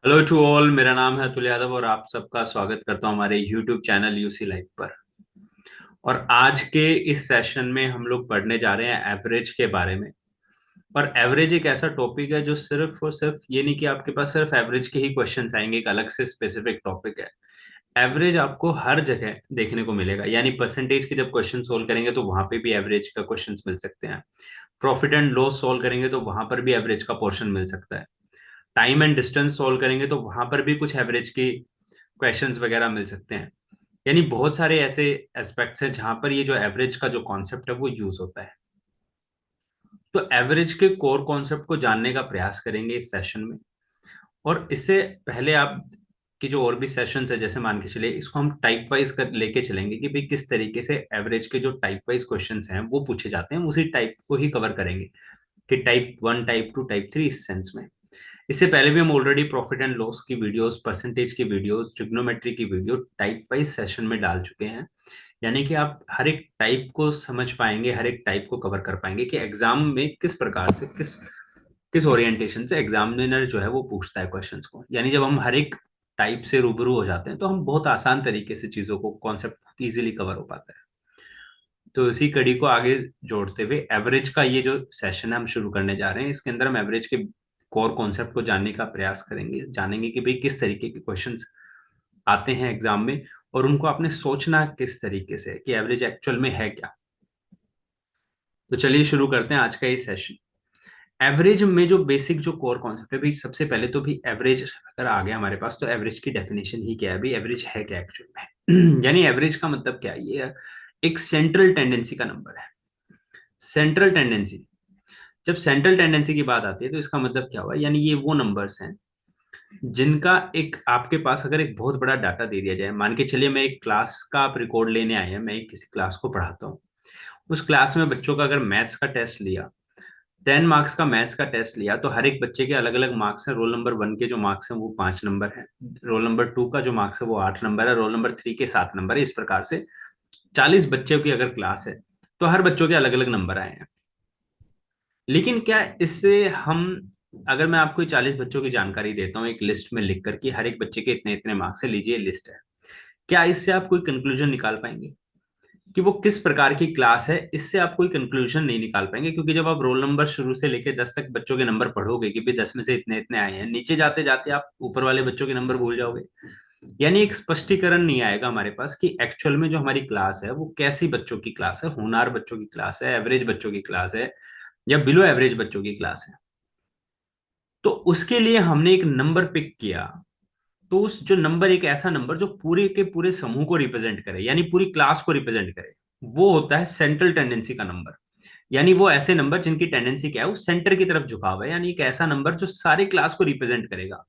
Hello to all. मेरा नाम है अतुल यादव और आप सबका स्वागत करता हूं हमारे यूट्यूब चैनल यूसी लाइव पर। और आज के इस सेशन में हम लोग पढ़ने जा रहे हैं एवरेज के बारे में। और एवरेज एक ऐसा टॉपिक है जो सिर्फ और सिर्फ ये नहीं कि आपके पास सिर्फ एवरेज के ही क्वेश्चंस आएंगे, एक अलग से स्पेसिफिक टॉपिक है। एवरेज आपको हर जगह देखने को मिलेगा, यानी परसेंटेज के जब क्वेश्चन सोल्व करेंगे तो वहां पे भी एवरेज का क्वेश्चंस मिल सकते हैं। प्रॉफिट एंड लॉस सोल्व करेंगे तो वहां पर भी एवरेज का पोर्शन मिल सकता है। टाइम एंड डिस्टेंस सोल्व करेंगे तो वहां पर भी कुछ एवरेज की क्वेश्चंस वगैरह मिल सकते हैं। यानी बहुत सारे ऐसे एस्पेक्ट्स हैं जहां पर ये जो एवरेज का जो कॉन्सेप्ट है वो यूज होता है। तो एवरेज के कोर कॉन्सेप्ट को जानने का प्रयास करेंगे इस सेशन में। और इससे पहले आप की जो और भी सेशंस है, जैसे मान के चलिए इसको हम टाइप वाइज कर लेके चलेंगे कि भाई किस तरीके से एवरेज के जो टाइप वाइज क्वेश्चंस हैं वो पूछे जाते हैं, उसी टाइप को ही कवर करेंगे कि type one, type two, type three, इस सेंस में। इससे पहले भी हम ऑलरेडी प्रॉफिट एंड लॉस की वीडियोस, परसेंटेज की वीडियोस, ट्रिग्नोमेट्री की वीडियो टाइप वाइज सेशन में डाल चुके हैं। यानी कि आप हर एक टाइप को समझ पाएंगे, हर एक टाइप को कवर कर पाएंगे कि एग्जाम में किस प्रकार से, किस किस ओरिएंटेशन से एग्जामिनर जो है वो पूछता है क्वेश्चंस को। यानी जब हम हर एक टाइप से रूबरू हो जाते हैं तो हम बहुत आसान तरीके से चीजों को, कॉन्सेप्ट बहुत इजीली कवर हो पाता है। तो इसी कड़ी को आगे जोड़ते हुए एवरेज का ये जो सेशन है हम शुरू करने जा रहे हैं। इसके अंदर हम एवरेज के कोर कॉन्सेप्ट को जानने का प्रयास करेंगे, जानेंगे कि भाई किस तरीके के क्वेश्चंस आते हैं एग्जाम में और उनको आपने सोचना किस तरीके से कि एवरेज एक्चुअल में है क्या। तो चलिए शुरू करते हैं आज का ये सेशन। एवरेज में जो बेसिक जो कोर कॉन्सेप्ट है भाई, सबसे पहले तो भी एवरेज अगर आ गया हमारे पास तो एवरेज की डेफिनेशन ही क्या है भाई, एवरेज है क्या एक्चुअल में। यानी एवरेज का मतलब क्या है, ये एक सेंट्रल टेंडेंसी का नंबर है। सेंट्रल टेंडेंसी, जब सेंट्रल टेंडेंसी की बात आती है तो इसका मतलब क्या हुआ, यानी ये वो नंबर्स हैं जिनका एक आपके पास अगर एक बहुत बड़ा डाटा दे दिया जाए। मान के चलिए मैं एक क्लास का आप रिकॉर्ड लेने आए हैं, मैं एक किसी क्लास को पढ़ाता हूँ। उस क्लास में बच्चों का अगर मैथ्स का टेस्ट लिया, 10 मार्क्स का मैथ्स का टेस्ट लिया, तो हर एक बच्चे के अलग अलग मार्क्स हैं। रोल नंबर वन के जो मार्क्स हैं वो 5 नंबर है, रोल नंबर टू का जो मार्क्स है वो 8 नंबर है, रोल नंबर थ्री के 7 नंबर है। इस प्रकार से 40 बच्चों की अगर क्लास है तो हर बच्चों के अलग अलग नंबर आए हैं। लेकिन क्या इससे हम, अगर मैं आपको 40 बच्चों की जानकारी देता हूँ एक लिस्ट में लिख कर कि हर एक बच्चे के इतने इतने मार्क्स है, लीजिए लिस्ट है, क्या इससे आप कोई कंक्लूजन निकाल पाएंगे कि वो किस प्रकार की क्लास है? इससे आप कोई कंक्लूजन नहीं निकाल पाएंगे, क्योंकि जब आप रोल नंबर शुरू से लेके 10 तक बच्चों के नंबर पढ़ोगे कि भाई 10 में से इतने इतने आए हैं, नीचे जाते जाते आप ऊपर वाले बच्चों के नंबर भूल जाओगे। यानी एक स्पष्टीकरण नहीं आएगा हमारे पास कि एक्चुअल में जो हमारी क्लास है वो कैसी बच्चों की क्लास है, होनहार बच्चों की क्लास है, एवरेज बच्चों की क्लास है, या बिलो एवरेज बच्चों की क्लास है। तो उसके लिए हमने एक नंबर पिक किया। तो उस जो नंबर, एक ऐसा नंबर जो पूरे के पूरे समूह को रिप्रेजेंट करे, यानी पूरी क्लास को रिप्रेजेंट करे, वो होता है सेंट्रल टेंडेंसी का नंबर। यानी वो ऐसे नंबर जिनकी टेंडेंसी क्या है, वो सेंटर की तरफ झुकाव है, यानी एक ऐसा नंबर जो सारी क्लास को रिप्रेजेंट करेगा।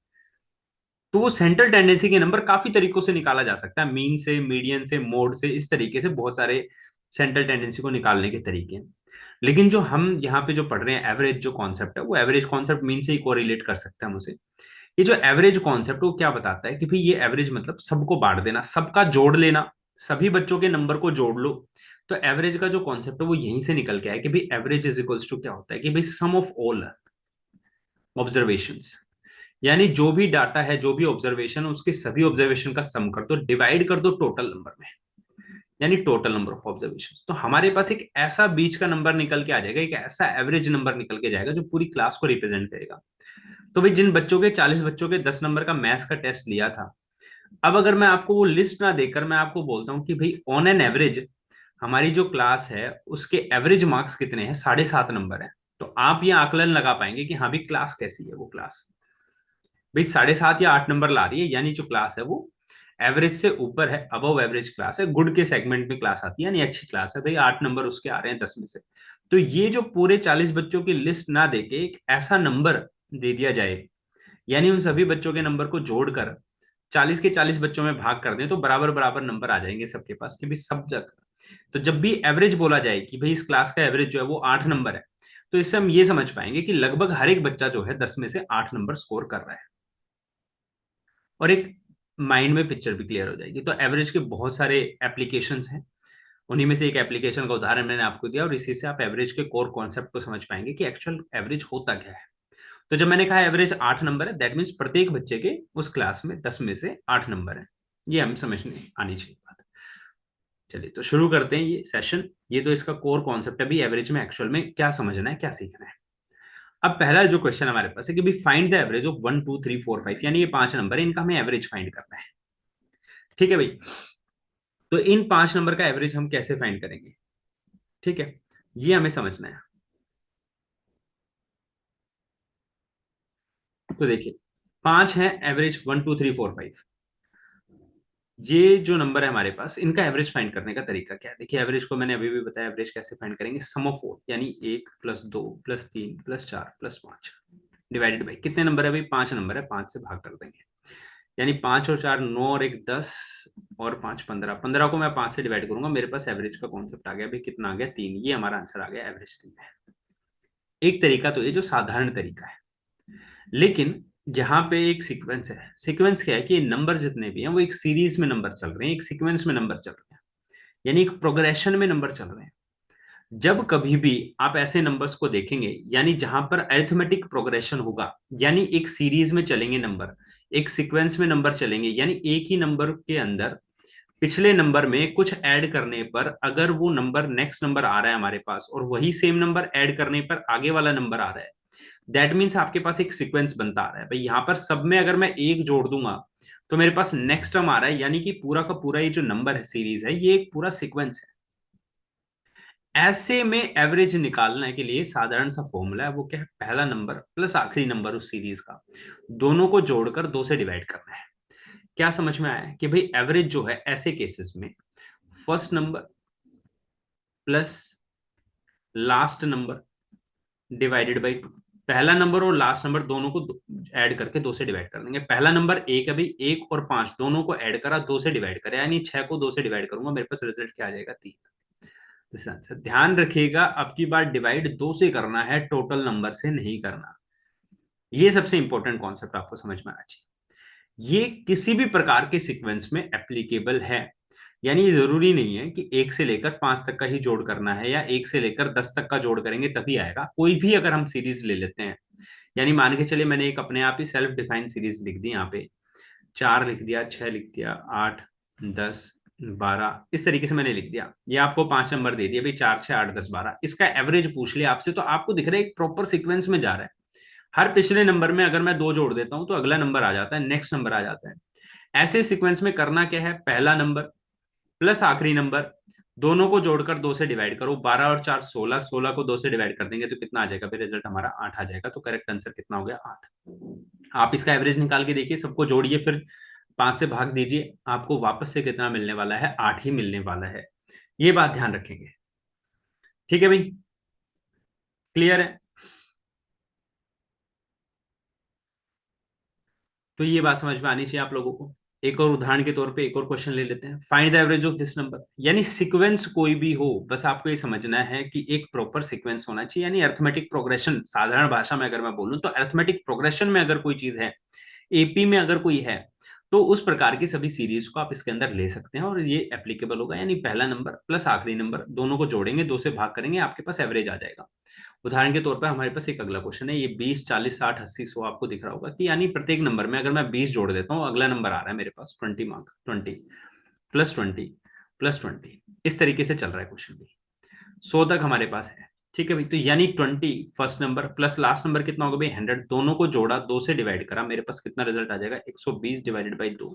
तो वो सेंट्रल टेंडेंसी के नंबर काफी तरीकों से निकाला जा सकता है, मीन से, मीडियन से, मोड से, इस तरीके से बहुत सारे सेंट्रल टेंडेंसी को निकालने के तरीके हैं। लेकिन जो हम यहाँ पे जो पढ़ रहे हैं एवरेज जो कॉन्सेप्ट है, वो एवरेज कॉन्सेप्ट मीन से ही कोरिलेट कर सकते हैं हम उसे। ये जो एवरेज कॉन्सेप्ट वो क्या बताता है कि भाई ये एवरेज मतलब सबको बांट देना, सबका जोड़ लेना, सभी बच्चों के नंबर को जोड़ लो। तो एवरेज का जो कॉन्सेप्ट है वो यहीं से निकल के आया कि भाई एवरेज इज इक्वल्स टू क्या होता है कि भाई सम ऑफ ऑल ऑब्जर्वेशंस। यानी जो भी डाटा है, जो भी ऑब्जर्वेशन है, उसके सभी ऑब्जर्वेशन का सम कर दो, डिवाइड कर दो टोटल नंबर में, यानी टोटल नंबर ऑफ ऑब्जर्वेशन। तो हमारे पास एक ऐसा बीच का नंबर निकल के आ जाएगा, एक ऐसा एवरेज नंबर निकल के जाएगा जो पूरी क्लास को रिप्रेजेंट करेगा। तो भाई जिन बच्चों के 40 बच्चों के 10 नंबर का मैथ्स का टेस्ट लिया था, अब अगर मैं आपको वो लिस्ट ना देकर मैं आपको बोलता हूँ कि भाई ऑन एन एवरेज हमारी जो क्लास है उसके एवरेज मार्क्स कितने हैं, 7.5 नंबर है, तो आप ये आकलन लगा पाएंगे कि हाँ भी क्लास कैसी है वो क्लास। भाई 7.5 या 8 नंबर ला रही है, यानी जो क्लास है वो एवरेज से ऊपर है, अबव एवरेज क्लास है, गुड के सेगमेंट में क्लास आती है, यानी अच्छी क्लास है। भाई 8 नंबर उसके आ रहे हैं 10 में से। तो ये जो पूरे 40 बच्चों की लिस्ट ना देके एक ऐसा नंबर दे दिया जाए, यानी उन सभी बच्चों के नंबर को जोड़कर 40 के 40 बच्चों में भाग कर दें तो बराबर बराबर नंबर आ जाएंगे सबके पास कि भाई सब जगह। तो जब भी एवरेज बोला जाए कि भाई इस क्लास का एवरेज जो है वो 8 नंबर है, तो इससे हम ये समझ पाएंगे कि लगभग हर एक बच्चा जो है 10 में से 8 नंबर स्कोर कर रहा है। और एक माइंड में पिक्चर भी क्लियर हो जाएगी। तो एवरेज के बहुत सारे एप्लीकेशंस हैं, उन्हीं में से एक एप्लीकेशन का उदाहरण मैंने आपको दिया, और इसी से आप एवरेज के कोर कॉन्सेप्ट को समझ पाएंगे कि एक्चुअल एवरेज होता क्या है। तो जब मैंने कहा एवरेज 8 नंबर है, दैट मीन्स प्रत्येक बच्चे के उस क्लास में 10 में से 8 नंबर है। ये हम समझने आनी चाहिए बात। चलिए तो शुरू करते हैं ये सेशन। ये तो इसका कोर कॉन्सेप्ट है, अभी एवरेज में एक्चुअल में क्या समझना है, क्या सीखना है। अब पहला जो क्वेश्चन हमारे पास है कि भाई फाइंड द एवरेज ऑफ 1 2 3 4 5, यानी ये 5 नंबर है, इनका हमें एवरेज फाइंड करना है। ठीक है भाई, तो इन 5 नंबर का एवरेज हम कैसे फाइंड करेंगे? ठीक है, ये हमें समझना है। तो देखिए 5 है एवरेज, 1 2 3 4 5। ये जो नंबर है हमारे पास, इनका एवरेज फाइंड करने का तरीका क्या है? देखिए एवरेज को मैंने अभी भी बताया, एवरेज कैसे फाइंड करेंगे? सम ऑफ 4, यानी 1 plus 2 plus 3 plus 4 plus 5 divided by कितने नंबर है भाई? 5 नंबर है, 5 से भाग कर देंगे। यानी 5 और 4 9 और 1 10 और 5 15, 15 को मैं 5 से डिवाइड करूंगा, मेरे पास एवरेज का कॉन्सेप्ट आ गया भाई। कितना आ गया? 3। ये हमारा आंसर आ गया, एवरेज 3 है। एक तरीका तो ये जो साधारण तरीका है, लेकिन जहां पे एक सीक्वेंस है, सीक्वेंस क्या है कि नंबर जितने भी हैं वो एक सीरीज में नंबर चल रहे हैं, एक सीक्वेंस में नंबर चल रहे हैं, यानी एक प्रोग्रेशन में नंबर चल रहे हैं। जब कभी भी आप ऐसे नंबर्स को देखेंगे, यानी जहां पर अरिथमेटिक प्रोग्रेशन होगा, यानी एक सीरीज में चलेंगे नंबर, एक सीक्वेंस में नंबर चलेंगे, यानी एक ही नंबर के अंदर पिछले नंबर में कुछ ऐड करने पर अगर वो नंबर नेक्स्ट नंबर आ रहा है हमारे पास, और वही सेम नंबर ऐड करने पर आगे वाला नंबर आ रहा है, दैट मीन्स आपके पास एक सीक्वेंस बनता आ रहा है भाई। यहां पर सब में अगर मैं एक जोड़ दूंगा तो मेरे पास नेक्स्ट टर्म आ रहा है, यानी कि पूरा का पूरा ये जो नंबर है, सीरीज है, ये एक पूरा सीक्वेंस है। ऐसे में एवरेज निकालने के लिए साधारण सा फॉर्मूला है, वो क्या है? पहला नंबर प्लस आखिरी नंबर उस सीरीज का, दोनों को जोड़कर 2 से डिवाइड करना है। क्या समझ में आया कि भाई एवरेज जो है ऐसे केसेस में first number plus last number divided by 2। पहला नंबर और लास्ट नंबर दोनों को ऐड करके 2 से डिवाइड कर देंगे। पहला नंबर 1 है भाई, 1 और 5 दोनों को ऐड करा, 2 से डिवाइड करा, यानी 6 को 2 से डिवाइड करूंगा, मेरे पास रिजल्ट क्या आ जाएगा? 3। This answer. ध्यान रखिएगा, अब की बार डिवाइड 2 से करना है, टोटल नंबर से नहीं करना। ये सबसे इंपॉर्टेंट कॉन्सेप्ट आपको समझ में आना चाहिए। ये किसी भी प्रकार के सीक्वेंस में एप्लीकेबल है, यानी ये जरूरी नहीं है कि 1 से लेकर 5 तक का ही जोड़ करना है, या 1 से लेकर 10 तक का जोड़ करेंगे तभी आएगा। कोई भी अगर हम सीरीज ले लेते हैं, यानी मान के चलिए मैंने एक अपने आप ही सेल्फ डिफाइंड सीरीज लिख दी, यहाँ पे 4 लिख दिया, 6 लिख दिया, 8 10 12, इस तरीके से मैंने लिख दिया। ये आपको 5 नंबर दे दिया भाई, 4 6 8 10 12, इसका एवरेज पूछ लिया आपसे, तो आपको दिख रहा है एक प्रॉपर सीक्वेंस में जा रहा है। हर पिछले नंबर में अगर मैं 2 जोड़ देता हूं तो अगला नंबर आ जाता है, नेक्स्ट नंबर आ जाता है। ऐसे सीक्वेंस में करना क्या है? पहला नंबर प्लस आखिरी नंबर, दोनों को जोड़कर 2 से डिवाइड करो। 12 और 4 16, 16 को 2 से डिवाइड कर देंगे तो कितना आ जाएगा? फिर रिजल्ट हमारा 8 आ जाएगा। तो करेक्ट आंसर कितना हो गया? 8। आप इसका एवरेज निकाल के देखिए, सबको जोड़िए, फिर 5 से भाग दीजिए, आपको वापस से कितना मिलने वाला है? 8 ही मिलने वाला है। ये बात ध्यान रखेंगे। ठीक है भाई, क्लियर है? तो ये बात समझ में आनी चाहिए आप लोगों को। एक और उदाहरण के तौर पे एक और क्वेश्चन ले लेते हैं। Find the average of this number, यानी सीक्वेंस कोई भी हो, बस आपको ये समझना है कि एक प्रॉपर सीक्वेंस होना चाहिए, यानी अरिथमेटिक प्रोग्रेशन। साधारण भाषा में अगर मैं बोलूं तो अरिथमेटिक प्रोग्रेशन में अगर कोई चीज है, एपी में अगर कोई है, तो उस प्रकार की सभी सीरीज को आप इसके अंदर ले सकते हैं और ये एप्लीकेबल होगा। यानी पहला नंबर प्लस आखिरी नंबर दोनों को जोड़ेंगे, 2 से भाग करेंगे, आपके पास एवरेज आ जाएगा। उदाहरण के तौर पर हमारे पास एक अगला क्वेश्चन है, ये 20 40 60 80 100 आपको दिख रहा होगा कि यानी प्रत्येक नंबर में अगर मैं 20 जोड़ देता हूँ, अगला नंबर आ रहा है मेरे पास 20 मार्क, 20 प्लस 20 प्लस 20, इस तरीके से चल रहा है क्वेश्चन भी। 100 तक हमारे पास है। ठीक है भाई, तो यानी 20 first number plus last number कितना होगा भाई? 100, दोनों को जोड़ा, 2 से डिवाइड करा, मेरे पास कितना रिजल्ट आ जाएगा? 120 डिवाइडेड बाई 2,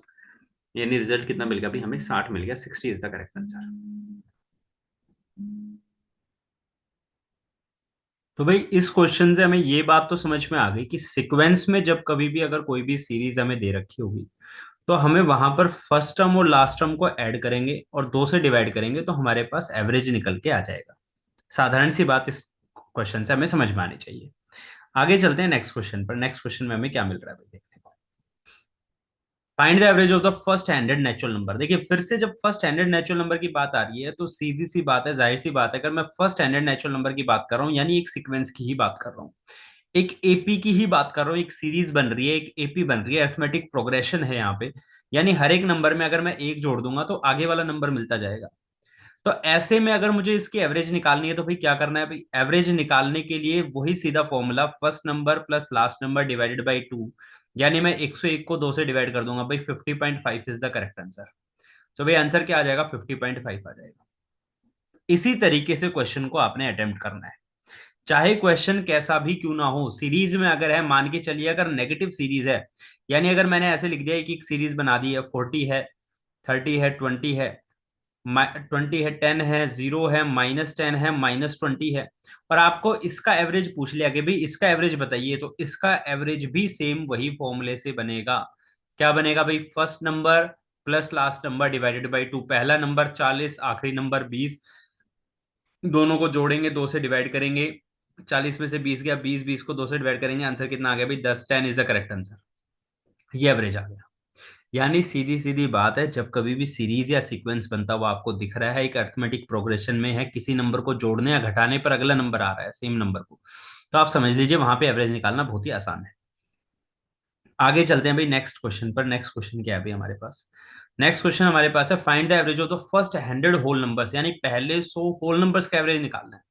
यानी रिजल्ट कितना मिल गया भाई? हमें 60 मिल गया। 60 इज द करेक्ट आंसर। तो भाई इस क्वेश्चन से हमें ये बात तो समझ में आ गई कि सीक्वेंस में जब कभी भी अगर कोई भी सीरीज हमें दे रखी होगी, तो हमें वहां पर फर्स्ट टर्म और लास्ट टर्म को ऐड करेंगे और 2 से डिवाइड करेंगे तो हमारे पास एवरेज निकल के आ जाएगा। साधारण सी बात इस क्वेश्चन से हमें समझ में आनी चाहिए। आगे चलते हैं नेक्स्ट क्वेश्चन पर। नेक्स्ट क्वेश्चन में हमें क्या मिल रहा है भाई, देखने को। Find the average of the first hundred natural number. देखिए फिर से जब फर्स्ट हंड्रेड नेचुरल नंबर की बात आ रही है तो सीधी सी बात है, जाहिर सी बात है, अगर मैं फर्स्ट हंड्रेड नेचुरल नंबर की बात कर रहा हूँ, यानी एक सीक्वेंस की ही बात कर रहा हूँ, एक एपी की ही बात कर रहा हूँ, एक सीरीज बन रही है, एक एपी बन रही है, अरिथमेटिक प्रोग्रेशन है यहाँ पे, यानी हर एक नंबर में अगर मैं एक जोड़ दूंगा तो आगे वाला नंबर मिलता जाएगा। तो ऐसे में अगर मुझे इसकी एवरेज निकालनी है तो भाई क्या करना है भाई, एवरेज निकालने के लिए वही सीधा formula, first number plus last number divided by 2, यानी मैं 101 को 2 से डिवाइड कर दूंगा भाई, 50.5 इज द करेक्ट आंसर। तो भाई आंसर क्या आ जाएगा, 50.5 आ जाएगा। इसी तरीके से क्वेश्चन को आपने अटेम्प्ट करना है, चाहे क्वेश्चन कैसा भी क्यों ना हो। सीरीज में अगर है, मान के चलिए अगर नेगेटिव सीरीज है, यानी अगर मैंने ऐसे लिख दिया कि एक सीरीज बना दी है, 40 है, 30 है, 20 है, 20 है, 10 है, 0 है, -10 है, -20 है, और आपको इसका एवरेज पूछ लिया कि भाई इसका एवरेज बताइए, तो इसका एवरेज भी सेम वही फॉर्मूले से बनेगा। क्या बनेगा भाई, first number plus last number divided by 2, पहला नंबर 40, आखिरी नंबर 20, दोनों को जोड़ेंगे, 2 से डिवाइड करेंगे, 40 में से 20 गया, 20 को 2 से डिवाइड करेंगे, आंसर कितना आ गया भाई, 10, 10 इज द करेक्ट आंसर। ये एवरेज आ गया। यानी सीधी सीधी बात है, जब कभी भी सीरीज या सीक्वेंस बनता हुआ आपको दिख रहा है, एक अरिथमेटिक प्रोग्रेशन में है, किसी नंबर को जोड़ने या घटाने पर अगला नंबर आ रहा है सेम नंबर को, तो आप समझ लीजिए वहां पे एवरेज निकालना बहुत ही आसान है। आगे चलते हैं भाई नेक्स्ट क्वेश्चन पर। नेक्स्ट क्वेश्चन क्या है भाई हमारे पास, नेक्स्ट क्वेश्चन हमारे पास है, find the average of the first 100 whole numbers, यानी पहले 100 होल नंबर्स का एवरेज निकालना है।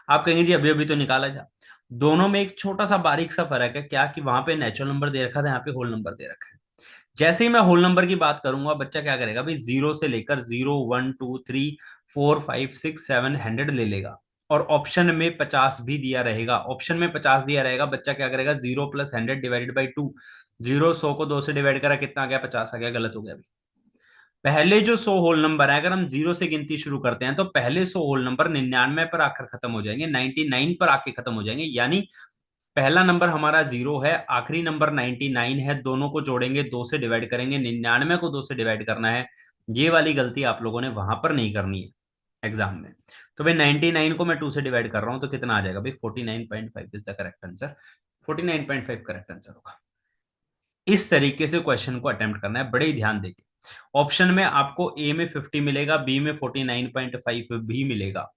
आप कहेंगे जी अभी अभी तो निकाला जा, दोनों में एक छोटा सा बारीक सा फर्क है, क्या कि वहां पे नेचुरल नंबर दे रखा था, यहाँ पे होल नंबर दे रखा है। जैसे ही मैं होल नंबर की बात करूंगा, बच्चा क्या करेगा भाई, 0 से लेकर 0, 1, 2, 3, 4, 5, 6, 7, 100 ले लेगा, और ऑप्शन में 50 भी दिया रहेगा, ऑप्शन में 50 दिया रहेगा, बच्चा क्या करेगा, 0 + 100 डिवाइडेड बाई 2, 0 100 को 2 से डिवाइड करा, कितना आ गया, 50 आ गया, गलत हो गया भाई। पहले जो 100 होल नंबर है, अगर हम 0 से गिनती शुरू करते हैं, तो पहले 100 होल नंबर 99 पर आकर खत्म हो जाएंगे, 99 पर आके खत्म हो जाएंगे, यानी पहला नंबर हमारा 0 है, आखिरी नंबर 99 है, दोनों को जोड़ेंगे, 2 से डिवाइड करेंगे, 99 को 2 से डिवाइड करना है। ये वाली गलती आप लोगों ने वहां पर नहीं करनी है एग्जाम में। तो भाई 99 को मैं 2 से डिवाइड कर रहा हूं, तो कितना आ जाएगा भाई, 49.5 is the correct answer. 49.5 correct answer होगा। इस तरीके से क्वेश्चन को अटेम्प्ट करना है, बड़े ही ध्यान देके। ऑप्शन में आपको ए में 50 मिलेगा, बी में 49.5 भी मिलेगा,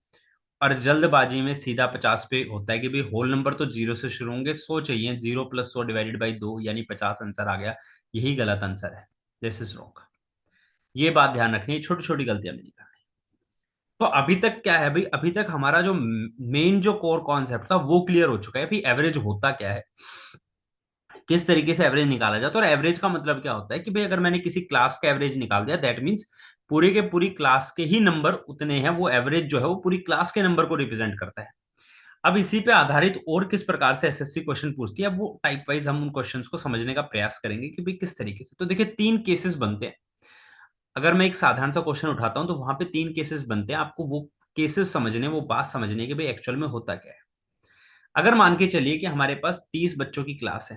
और जल्दबाजी में सीधा 50 पे होता है कि भाई होल नंबर तो 0 से शुरू होंगे, 100 चाहिए, 0 + 100 डिवाइडेड बाई 2, यानी 50 आंसर आ गया। यही गलत आंसर है, दिस इज रॉन्ग। ये बात ध्यान रखनी है, छोटी छोटी गलतियां भी नहीं करनी। तो अभी तक क्या है भाई, अभी तक हमारा जो मेन जो कोर कॉन्सेप्ट था वो क्लियर हो चुका है भाई, एवरेज होता क्या है, किस तरीके से एवरेज निकाला जाता है। और एवरेज का मतलब क्या होता है कि भाई अगर मैंने किसी क्लास का एवरेज निकाल दिया, दैट मीन्स पूरे के पूरी क्लास के ही नंबर उतने हैं, वो एवरेज जो है वो पूरी क्लास के नंबर को रिप्रेजेंट करता है। अब इसी पे आधारित और किस प्रकार से एसएससी क्वेश्चन पूछती है, अब वो टाइप वाइज हम उन क्वेश्चंस को समझने का प्रयास करेंगे कि भाई किस तरीके से। तो देखिए 3 केसेस बनते हैं, अगर मैं एक साधारण सा क्वेश्चन उठाता हूं तो वहां पे 3 केसेस बनते हैं, आपको वो केसेस समझने, वो बात समझने की भाई एक्चुअल में होता क्या है। अगर मान के चलिए कि हमारे पास 30 बच्चों की क्लास है,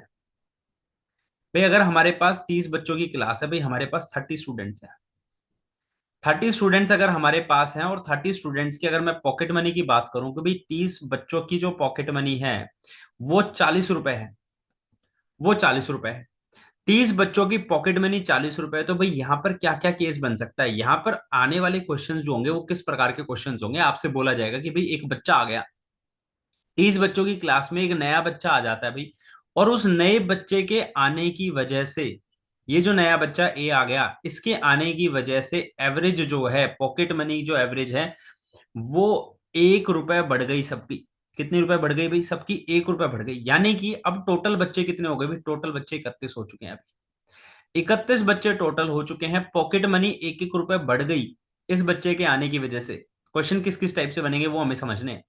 भाई अगर हमारे पास 30 बच्चों की क्लास है, भाई हमारे पास 30 स्टूडेंट्स हैं, 30 स्टूडेंट्स अगर हमारे पास हैं, और 30 स्टूडेंट्स की अगर मैं पॉकेट मनी की बात करूं कि भाई 30 बच्चों की जो पॉकेट मनी है वो 40 रुपए है, वो 40 रुपए है, 30 बच्चों की पॉकेट मनी 40 रुपए। तो भाई यहाँ पर क्या क्या केस बन सकता है, यहाँ पर आने वाले क्वेश्चंस जो होंगे वो किस प्रकार के क्वेश्चंस होंगे, आपसे बोला जाएगा कि भाई एक बच्चा आ गया, 30 बच्चों की क्लास में एक नया बच्चा आ जाता है भाई, और उस नए बच्चे के आने की वजह से, ये जो नया बच्चा ए आ गया, इसके आने की वजह से एवरेज जो है, पॉकेट मनी जो एवरेज है, वो 1 रुपए बढ़ गई सबकी। कितनी रुपए बढ़ गई भाई, सबकी 1 रुपए बढ़ गई, यानी कि अब टोटल बच्चे कितने हो गए भाई, टोटल बच्चे 31 हो चुके हैं। 31 बच्चे टोटल हो चुके हैं, पॉकेट मनी 1 1 रुपए बढ़ गई इस बच्चे के आने की वजह से। क्वेश्चन किस किस टाइप से बनेंगे वो हमें समझने हैं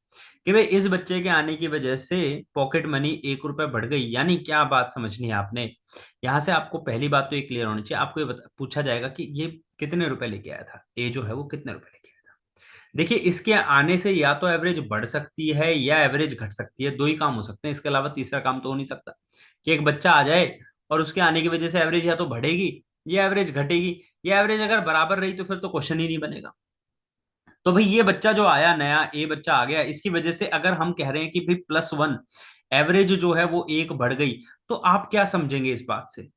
कि भाई इस बच्चे के आने की वजह से पॉकेट मनी 1 रुपए बढ़ गई, यानी क्या बात समझनी है आपने। यहां से आपको पहली बात तो ये क्लियर होनी चाहिए, आपको पूछा जाएगा कि ये कितने रुपए लेके आया था, ए जो है वो कितने रुपए लेके आया था। देखिए इसके आने से या तो एवरेज बढ़ सकती है या एवरेज घट सकती है, दो ही काम हो सकते हैं, इसके अलावा तीसरा काम तो हो नहीं सकता कि एक बच्चा आ जाए और उसके आने की वजह से एवरेज या तो बढ़ेगी या एवरेज घटेगी, या एवरेज अगर बराबर रही तो फिर तो क्वेश्चन ही नहीं बनेगा। तो भाई ये बच्चा जो आया नया, ए बच्चा आ गया, इसकी वजह से अगर हम कह रहे हैं कि भाई +1 एवरेज जो है वो 1 बढ़ गई, तो आप क्या समझेंगे इस बात से,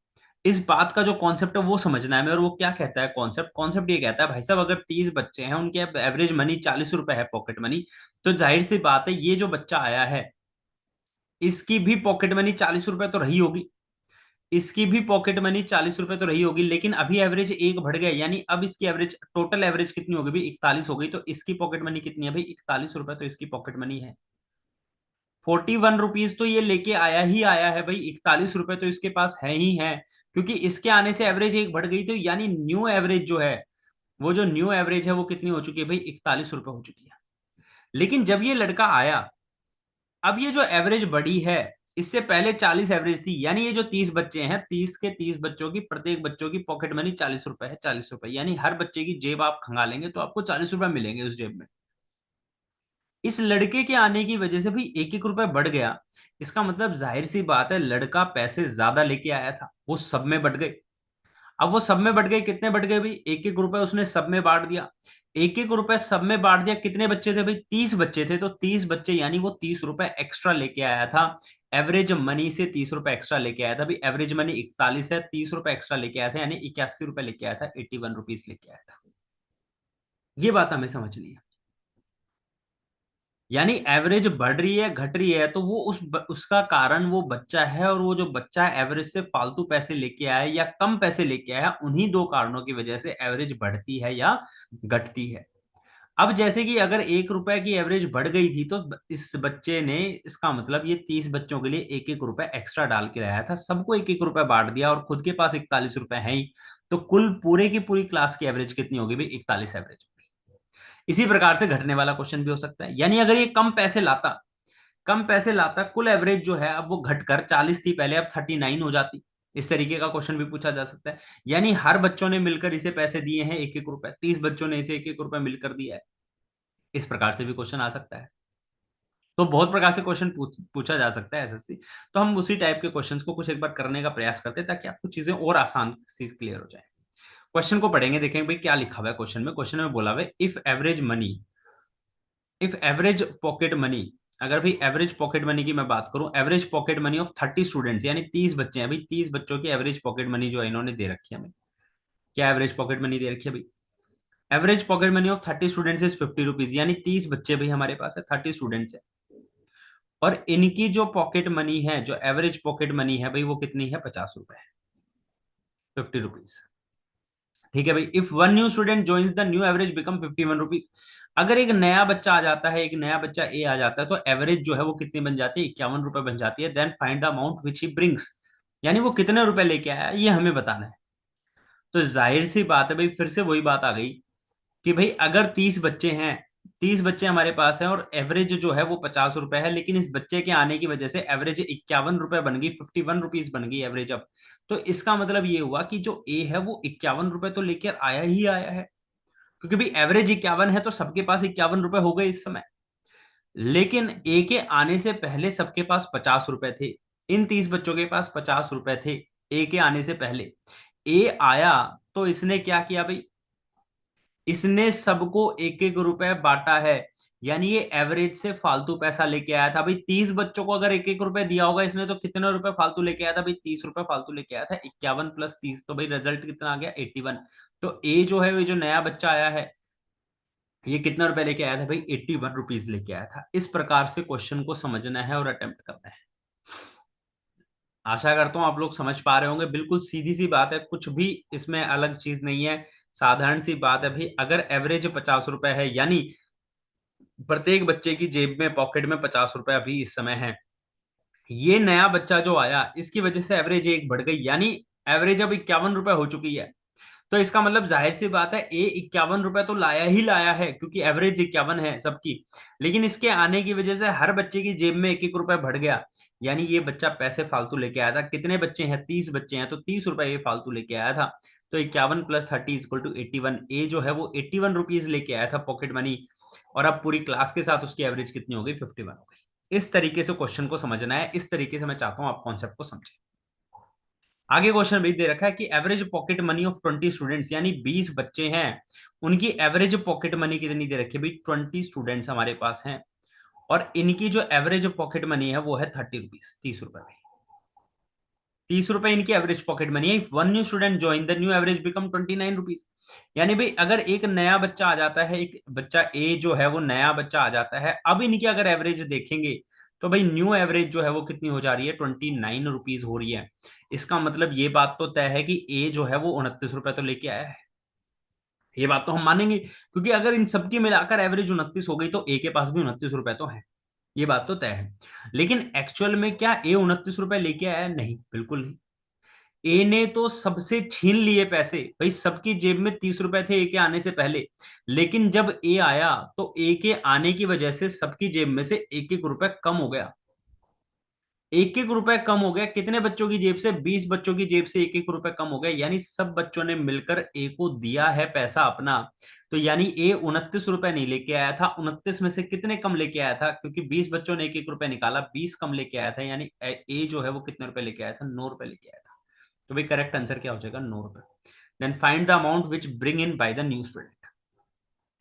इस बात का जो कॉन्सेप्ट है वो समझना है हमें। और वो क्या कहता है कॉन्सेप्ट, कॉन्सेप्ट ये कहता है भाई साहब अगर 30 बच्चे हैं, उनके एवरेज मनी 40 रुपए है पॉकेट मनी, तो जाहिर सी बात है ये जो बच्चा आया है इसकी भी पॉकेट मनी 40 रुपए तो रही होगी, इसकी भी पॉकेट मनी 40 रुपए तो रही होगी, लेकिन अभी एवरेज एक बढ़ गया, यानी अब इसकी एवरेज, टोटल एवरेज कितनी होगी भाई, 41 हो गई। तो इसकी पॉकेट मनी कितनी है भाई, 41 रुपए तो इसकी पॉकेट मनी है। 41 रुपीज तो ये लेके आया ही आया है भाई, 41 रुपए तो इसके पास है ही है, क्योंकि इसके आने से एवरेज एक बढ़ गई। तो यानी न्यू एवरेज जो है, वो जो न्यू एवरेज है वो कितनी हो चुकी है भाई, 41 रुपए हो चुकी है। लेकिन जब ये लड़का आया, अब ये जो एवरेज बढ़ी है, इससे पहले 40 एवरेज थी, यानी ये जो 30 बच्चे हैं, 30 के 30 बच्चों की, प्रत्येक बच्चों की पॉकेट मनी 40 रुपए है, 40 रुपए, यानी हर बच्चे की जेब आप खंगालेंगे तो आपको 40 रुपए मिलेंगे उस जेब में। इस लड़के के आने की वजह से भी एक एक रुपए बढ़ गया। इसका मतलब जाहिर सी बात है, लड़का पैसे ज्यादा लेके आया था, वो सब में बढ़ गए। अब वो सब में बढ़ गए, कितने बढ़ गए भाई, एक एक रुपए उसने सब में बांट दिया। एक एक रुपए सब में बांट दिया, कितने बच्चे थे भाई, 30 बच्चे थे, तो 30 बच्चे, यानी वो 30 रुपए एक्स्ट्रा लेके आया था। एवरेज मनी से 30 रुपए एक्स्ट्रा लेके आया था भाई, एवरेज मनी 41 है, 30 रुपए एक्स्ट्रा लेके आया था, यानी 81 रुपए लेके आया था, 81 रुपीज लेके आया था। ये बात हमें समझनी है। यानी एवरेज बढ़ रही है, घट रही है, तो वो उसका कारण वो बच्चा है, और वो जो बच्चा एवरेज से फालतू पैसे लेके आया या कम पैसे लेके आया, उन्हीं दो कारणों की वजह से एवरेज बढ़ती है या घटती है। अब जैसे कि अगर 1 रुपए की एवरेज बढ़ गई थी, तो इस बच्चे ने, इसका मतलब ये 30 बच्चों के लिए एक एक रुपए एक्स्ट्रा डाल के लाया था, सबको एक एक रुपए बांट दिया, और खुद के पास 41 रुपए है ही। तो कुल पूरे की पूरी क्लास की एवरेज कितनी होगी भाई, 41 एवरेज। इसी प्रकार से घटने वाला क्वेश्चन भी हो सकता है, यानी अगर ये कम पैसे लाता, कुल एवरेज जो है अब वो घटकर 40 थी पहले, अब 39 हो जाती। इस तरीके का क्वेश्चन भी पूछा जा सकता है। यानी हर बच्चों ने मिलकर इसे पैसे दिए हैं एक एक रुपए, 30 बच्चों ने इसे एक एक रुपए मिलकर दिया है। इस प्रकार से भी क्वेश्चन आ सकता है। तो बहुत प्रकार से क्वेश्चन पूछा जा सकता है एसएससी। तो हम उसी टाइप के क्वेश्चंस को कुछ एक बार करने का प्रयास करते हैं, ताकि आपको चीजें और आसान सी क्लियर हो जाए। क्वेश्चन को पढ़ेंगे, देखेंगे भाई क्या लिखा हुआ है क्वेश्चन में। क्वेश्चन में बोला हुआ है, इफ एवरेज पॉकेट मनी, अगर भाई एवरेज पॉकेट मनी की मैं बात करूं, average pocket money of 30 students, यानी 30 बच्चे हैं भाई, 30 बच्चों की एवरेज पॉकेट मनी जो है इन्होंने दे रखी है हमें। क्या एवरेज पॉकेट मनी दे रखी है भाई, average pocket money of 30 students is 50 rupees, यानी 30 बच्चे भाई हमारे पास है, 30 स्टूडेंट्स है, और इनकी जो पॉकेट मनी है, जो एवरेज पॉकेट मनी है भाई, वो कितनी है, 50 रुपए है, 50 रुपीज। ठीक है भाई, if one new student joins the new average become 51 rupees. अगर एक नया बच्चा आ जाता है, एक नया बच्चा ए आ जाता है, तो एवरेज जो है वो कितनी बन जाती है, 51 रुपए बन जाती है। Then find the amount which he brings, यानी वो कितने रुपए लेके आया ये हमें बताना है। तो जाहिर सी बात है भाई, फिर से वही बात आ गई कि भाई अगर 30 बच्चे हैं, 30 बच्चे हमारे पास हैं, और एवरेज जो है वो 50 रुपए है, लेकिन इस बच्चे के आने की वजह से एवरेज 51 रुपए बन गई, 51 रुपीज बन गई एवरेज अब। तो इसका मतलब ये हुआ कि जो ए है वो 51 रुपए तो लेकर आया ही आया है, क्योंकि भाई एवरेज 51 है, तो सबके पास 51 रुपए हो गए इस समय। लेकिन ए के आने से पहले सबके पास 50 रुपए थे, इन 30 बच्चों के पास 50 रुपए थे ए के आने से पहले। ए आया तो इसने क्या किया भाई, इसने सबको एक एक रुपए बांटा है, यानी ये एवरेज से फालतू पैसा लेके आया था भाई। 30 बच्चों को अगर एक एक रुपए दिया होगा इसने, तो कितने रुपए फालतू लेके आया था भाई, 30 रुपए फालतू लेके आया था। 51 प्लस 30, तो भाई रिजल्ट कितना आ गया, 81। तो ए जो है, वो जो नया बच्चा आया है, ये कितना रुपए लेके आया था भाई, 81 रुपीज लेके आया था। इस प्रकार से क्वेश्चन को समझना है और अटेम्प्ट करना है। आशा करता हूं आप लोग समझ पा रहे होंगे, बिल्कुल सीधी सी बात है, कुछ भी इसमें अलग चीज नहीं है, साधारण सी बात है भाई। अगर एवरेज 50 रुपए है, यानी प्रत्येक बच्चे की जेब में, पॉकेट में 50 रुपए अभी इस समय है, ये नया बच्चा जो आया इसकी वजह से एवरेज एक बढ़ गई, यानी एवरेज अब 51 रुपए हो चुकी है। तो इसका मतलब जाहिर सी बात है, ए 51 रुपए तो लाया ही लाया है, क्योंकि एवरेज 51 है सबकी। लेकिन इसके आने की वजह से हर बच्चे की जेब में एक एक रुपए बढ़ गया, यानी ये बच्चा पैसे फालतू लेके आया था। कितने बच्चे हैं, 30 बच्चे हैं, तो 30 रुपए ये फालतू लेके आया था। तो 51 प्लस 30 इक्वल टू 81, ए जो है वो 81 रुपीज लेके आया था पॉकेट मनी, और अब पूरी क्लास के साथ उसकी एवरेज कितनी हो गई, 51 हो गई। इस तरीके से क्वेश्चन को समझना है, इस तरीके से मैं चाहता हूं आप कॉन्सेप्ट को समझें। आगे क्वेश्चन भी दे रखा है कि average pocket money of 20 students, यानी 20 बच्चे हैं, उनकी एवरेज पॉकेट मनी कितनी दे रखी है भाई, 20 स्टूडेंट्स हमारे पास हैं, और इनकी जो एवरेज पॉकेट मनी है वो है 30 रुपीज, 30 रुपए भाई, 30 रुपए इनकी एवरेज पॉकेट मनी है। One new student join the new average become 29 rupees, यानी भाई अगर एक नया बच्चा आ जाता है, एक बच्चा ए जो है वो नया बच्चा आ जाता है, अब इनकी अगर एवरेज देखेंगे, तो भाई न्यू एवरेज जो है वो कितनी हो जा रही है, 29 रुपीज हो रही है। इसका मतलब ये बात तो तय है कि ए जो है वो 29 रुपए तो लेके आया है। ये बात तो हम मानेंगे, क्योंकि अगर इन सबकी मिलाकर एवरेज 29 हो गई तो ए के पास भी 29 रुपए तो है। ये बात तो तय है। लेकिन एक्चुअल में क्या ए 29 रुपए लेके आया? नहीं, बिल्कुल नहीं। ए ने तो सबसे छीन लिए पैसे, भाई सबकी जेब में 30 रुपए थे ए के आने से पहले। लेकिन जब ए आया तो ए के आने की वजह से सबकी जेब में से एक एक रुपए कम हो गया। एक एक रुपए कम हो गया, कितने बच्चों की जेब से? 20 बच्चों की जेब से एक एक रुपए कम हो गया, यानी सब बच्चों ने मिलकर ए को दिया है पैसा अपना। तो यानी ए 29 रुपए नहीं लेके आया था, 29 में से कितने कम लेके आया था? क्योंकि 20 बच्चों ने एक एक रुपए निकाला, 20 कम लेके आया था, यानी ए जो है वो कितने रुपए लेके आया था? 9 रुपए लेके आया था। तो भाई करेक्ट आंसर क्या हो जाएगा? 9 रुपए। Then find the amount which bring in by the new student.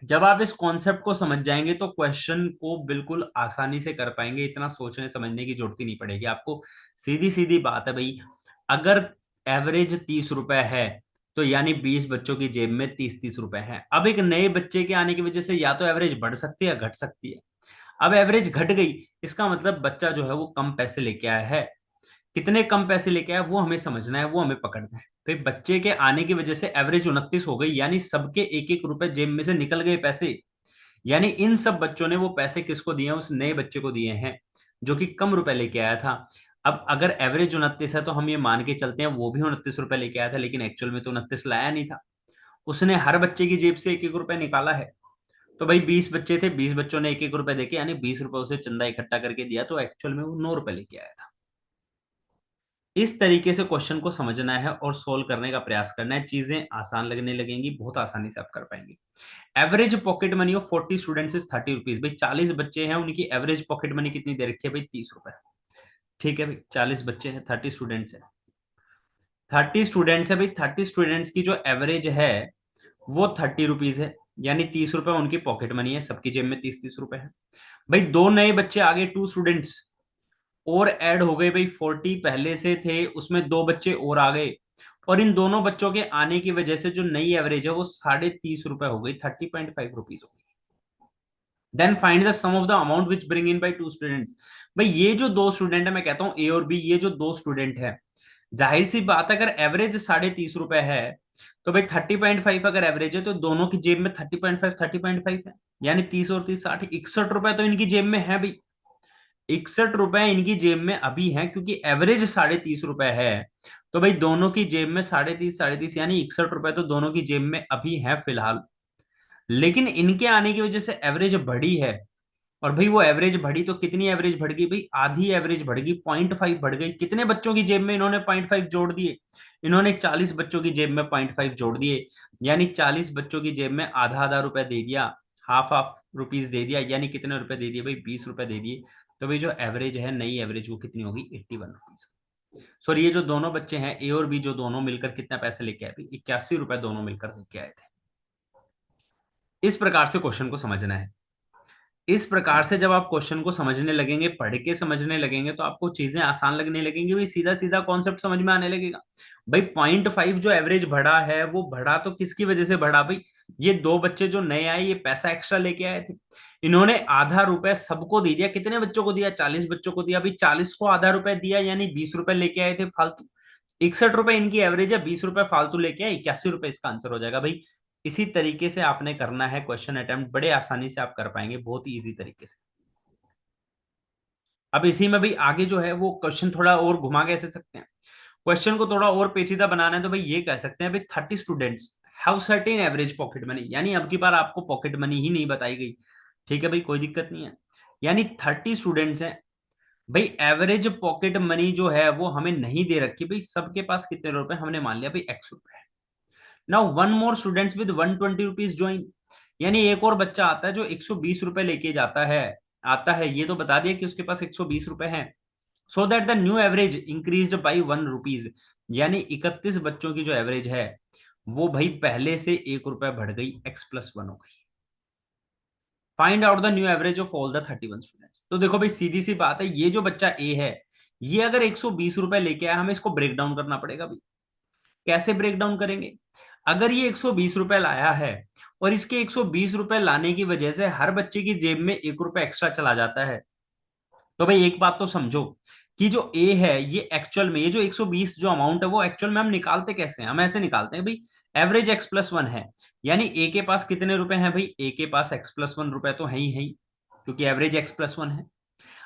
जब आप इस कॉन्सेप्ट को समझ जाएंगे तो क्वेश्चन को बिल्कुल आसानी से कर पाएंगे, इतना सोचने समझने की जरूरत ही नहीं पड़ेगी आपको। सीधी सीधी बात है भाई, अगर एवरेज 30 रुपए है तो यानी 20 बच्चों की जेब में 30-30 रुपए हैं। अब एक नए बच्चे के आने की वजह से या तो एवरेज बढ़ सकती है, घट सकती है। अब एवरेज घट गई, इसका मतलब बच्चा जो है वो कम पैसे लेके आया है। कितने कम पैसे लेके आया वो हमें समझना है, वो हमें पकड़ना है। फिर बच्चे के आने की वजह से एवरेज 29 हो गई, यानी सबके एक एक रुपए जेब में से निकल गए पैसे। यानी इन सब बच्चों ने वो पैसे किसको दिए हैं? उस नए बच्चे को दिए हैं जो कि कम रुपए लेके आया था। अब अगर एवरेज 29 है तो हम ये मान के चलते हैं वो भी 29 रुपए लेके आया था, लेकिन एक्चुअल में तो 29 लाया नहीं था। उसने हर बच्चे की जेब से एक एक रुपए निकाला है। तो भाई 20 बच्चे थे, 20 बच्चों ने एक एक रुपए देके यानी 20 रुपए उसे चंदा इकट्ठा करके दिया, तो एक्चुअल में वो 9 रुपए लेके आया था। इस तरीके से क्वेश्चन को समझना है और सोल्व करने का प्रयास करना है, चीजें आसान लगने लगेंगी, बहुत आसानी से आप कर पाएंगे। Average pocket money of 40 students is 30 rupees. भाई 40 बच्चे हैं, उनकी एवरेज पॉकेट मनी कितनी दे रखी है? भाई 30 रुपए। ठीक है भाई, 40 बच्चे हैं, 30 स्टूडेंट्स है। 30 स्टूडेंट्स है भाई, 30 स्टूडेंट्स की जो एवरेज है वो 30 रुपीज है, यानी 30 रुपए उनकी पॉकेट मनी है, सबकी जेब में 30-30 रुपए है। भाई दो नए बच्चे आ गए, 2 स्टूडेंट्स और ऐड हो गए भाई, 40 पहले से थे उसमें दो बच्चे और आ गए, और इन दोनों बच्चों के आने की वजह से जो नई एवरेज है वो 30.5 रुपए हो गई, 30.5 रुपीज हो गई। Then find the sum of the amount which bring in by 2 students. भाई ये जो दो स्टूडेंट है, मैं कहता हूं ए और बी, ये जो दो स्टूडेंट है, जाहिर सी बात है, अगर एवरेज 30.5 रुपए है तो भाई 30.5 अगर एवरेज है तो दोनों की जेब में 30.5 है, यानी 30 और 30 60, 61 रुपए तो इनकी जेब में है भाई। 61 रुपए इनकी जेब में अभी है, क्योंकि एवरेज 30.5 रुपए है। तो भाई दोनों की जेब में 30.5 यानी 61 रुपए तो दोनों की जेब में अभी है फिलहाल। लेकिन इनके आने की वजह से एवरेज बढ़ी है, और भाई वो एवरेज बढ़ी तो कितनी एवरेज बढ़ गई? भाई आधी एवरेज बढ़ गई, 0.5 बढ़ गई। कितने बच्चों की जेब में इन्होंने 0.5 जोड़ दिए? इन्होंने 40 बच्चों की जेब में 0.5 जोड़ दिए, यानी 40 बच्चों की जेब में आधा आधा रुपए दे दिया, हाफ हाफ रुपीज दे दिया, यानी कितने रुपए दे दिए भाई? 20 रुपए दे दिए। तो भाई जो एवरेज है, नई एवरेज, वो कितनी होगी? 81 रुपीज। सॉरी, ये जो दोनों बच्चे हैं ए और बी, जो दोनों मिलकर कितना पैसे लेके आए भाई? 81 रुपए दोनों मिलकर लेके आए थे। इस प्रकार से क्वेश्चन को समझना है। इस प्रकार से जब आप क्वेश्चन को समझने लगेंगे, पढ़ के समझने लगेंगे, तो आपको चीजें आसान लगने लगेंगी भाई, सीधा सीधा कॉन्सेप्ट समझ में आने लगेगा। भाई 0.5 जो एवरेज बढ़ा है वो बढ़ा तो किसकी वजह से बढ़ा भाई? ये दो बच्चे जो नए आए, ये पैसा एक्स्ट्रा लेके आए थे, इन्होंने आधा रुपए सबको दे दिया। कितने बच्चों को दिया? 40 बच्चों को दिया भाई, 40 को आधा रुपए दिया, यानी 20 रुपए लेके आए थे फालतू। 61 रुपए इनकी एवरेज है, 20 रुपए फालतू लेके आए, 81 रुपए इसका आंसर हो जाएगा भाई। इसी तरीके से आपने करना है क्वेश्चन अटेम्प्ट, बड़े आसानी से आप कर पाएंगे, बहुत ही इजी तरीके से। अब इसी में भाई आगे जो है वो क्वेश्चन थोड़ा और घुमा के ऐसे सकते हैं, क्वेश्चन को थोड़ा और पेचीदा बनाना है तो भाई ये कह सकते हैं भाई 30 students have certain average pocket money, यानी अब की बार आपको पॉकेट मनी ही नहीं बताई गई। ठीक है भाई, कोई दिक्कत नहीं है। यानी 30 स्टूडेंट्स हैं भाई, एवरेज पॉकेट मनी जो है वो हमें नहीं दे रखी भाई, सबके पास कितने रुपए हमने मान लिया भाई? x रुपए। Now one more students with 120 rupees join, यानी एक और बच्चा आता है जो 120 रुपए लेके जाता है, आता है, ये तो बता दिया कि उसके पास 120 रुपए हैं। So that the new average increased by 1 rupees, यानी 31 बच्चों की जो एवरेज है वो भाई पहले से 1 रुपए बढ़ गई, x+1 हो गई। Find out the new average of all the 31 students. तो देखो भाई सीधी सी बात है, ये जो बच्चा ए है, ये अगर 120 रुपए लेके आया, हमें इसको ब्रेक डाउन करना पड़ेगा भाई। कैसे ब्रेक डाउन करेंगे? अगर ये 120 रुपए लाया है और इसके 120 रुपए लाने की वजह से हर बच्चे की जेब में 1 रुपए एक्स्ट्रा चला जाता है, तो भाई एक बात तो समझो कि जो ए है ये एक्चुअल में, ये जो 120 जो अमाउंट है वो एक्चुअल में हम निकालते कैसे हैं? हम ऐसे निकालते हैं भाई, एवरेज एक्स प्लस वन है, यानी ए के पास कितने रुपए हैं भाई? ए के पास एक्स प्लस वन रुपए तो है ही, क्योंकि एवरेज एक्स प्लस वन है।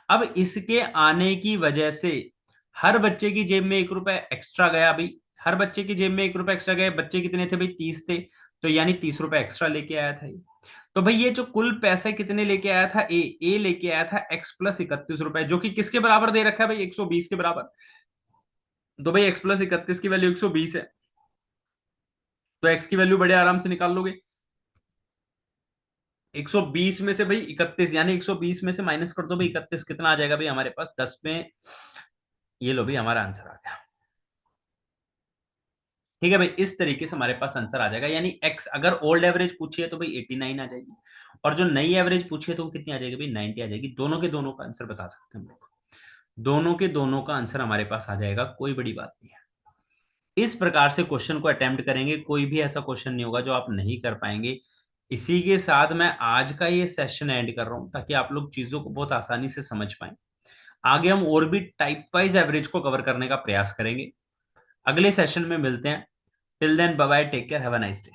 अब इसके आने की वजह से हर बच्चे की जेब में 1 रुपए एक्स्ट्रा गया भाई, हर बच्चे की जेब में 1 रुपए एक्स्ट्रा गया। बच्चे कितने थे भाई? 30 थे, तो यानी 30 रुपए एक्स्ट्रा लेके आया था ये। तो भाई ये जो कुल पैसे कितने लेके आया था? ए लेके आया था एक्स प्लस 31 रुपए, जो कि किसके बराबर दे रखा है भाई? 120 के बराबर। तो भाई एक्स प्लस 31 की वैल्यू 120 है, तो एक्स की वैल्यू बड़े आराम से निकाल लोगे। 120 में से भाई 31, यानी 120 में से माइनस कर दो भाई 31, कितना आ जाएगा भाई हमारे पास? 10 में। ये लो भाई हमारा आंसर आ गया। ठीक है भाई, इस तरीके से हमारे पास आंसर आ जाएगा, यानी एक्स अगर ओल्ड एवरेज पूछिए तो भाई 89 आ जाएगी, और जो नई एवरेज पूछिए तो वो कितनी आ जाएगी भाई? 90 आ जाएगी। दोनों के दोनों का आंसर बता सकते हैं हम लोग, दोनों के दोनों का आंसर हमारे पास आ जाएगा, कोई बड़ी बात नहीं है। इस प्रकार से क्वेश्चन को अटेम्प्ट करेंगे, कोई भी ऐसा क्वेश्चन नहीं होगा जो आप नहीं कर पाएंगे। इसी के साथ मैं आज का ये सेशन एंड कर रहा हूं, ताकि आप लोग चीजों को बहुत आसानी से समझ पाए। आगे हम और भी टाइप वाइज एवरेज को कवर करने का प्रयास करेंगे। अगले सेशन में मिलते हैं। Till then bye bye, take care, have a nice day.